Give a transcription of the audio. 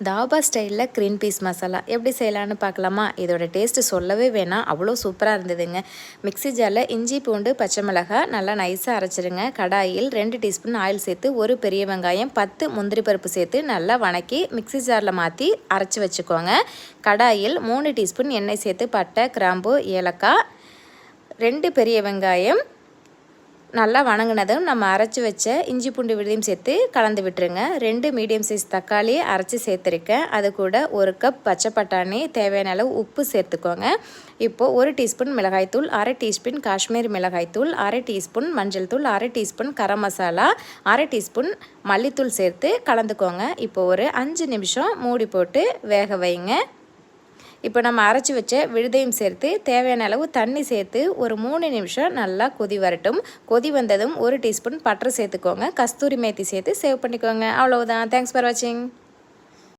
தாபா ஸ்டைலில் green peas masala எப்படி செய்யலான்னு பார்க்கலாமா? இதோட டேஸ்ட்டு சொல்லவே வேணாம், அவ்வளோ சூப்பராக இருந்ததுங்க. மிக்ஸி ஜாரில் இஞ்சி பூண்டு பச்சை மிளகாய் நல்லா நைஸாக அரைச்சிருங்க. கடாயில் 2 டீஸ்பூன் ஆயில் சேர்த்து ஒரு பெரிய வெங்காயம் 10 முந்திரி பருப்பு சேர்த்து நல்லா வணக்கி மிக்ஸி ஜாரில் மாற்றி அரைச்சி வச்சுக்கோங்க. கடாயில் 3 டீஸ்பூன் எண்ணெய் சேர்த்து பட்டை கிராம்பு ஏலக்காய் 2 பெரிய வெங்காயம் நல்லா வணங்கினதும் நம்ம அரைச்சி வச்ச இஞ்சி பூண்டு விழுதையும் சேர்த்து கலந்து விட்டுருங்க. 2 மீடியம் சைஸ் தக்காளி அரைச்சி சேர்த்துருக்கேன். அது கூட 1 கப் பச்சை பட்டாணி, தேவையான அளவு உப்பு சேர்த்துக்கோங்க. இப்போது 1 டீஸ்பூன் மிளகாய்த்தூள், 1/2 டீஸ்பூன் காஷ்மீர் மிளகாய்த்தூள், 1/2 டீஸ்பூன் மஞ்சள் தூள், 1/2 டீஸ்பூன் கரம் மசாலா, 1/2 டீஸ்பூன் மல்லித்தூள் சேர்த்து கலந்துக்கோங்க. இப்போ ஒரு 5 நிமிஷம் மூடி போட்டு வேக வைங்க. இப்போ நம்ம அரைச்சி வச்ச விழுதையும் சேர்த்து தேவையான அளவு தண்ணி சேர்த்து ஒரு 3 நிமிஷம் நல்லா கொதி வரட்டும். கொதி வந்ததும் 1 டீஸ்பூன் பட்டர் சேர்த்துக்கோங்க. கஸ்தூரி மேத்தி சேர்த்து சேவ் பண்ணிக்கோங்க. அவ்வளவுதான். தேங்க்ஸ் ஃபார் வாட்சிங்.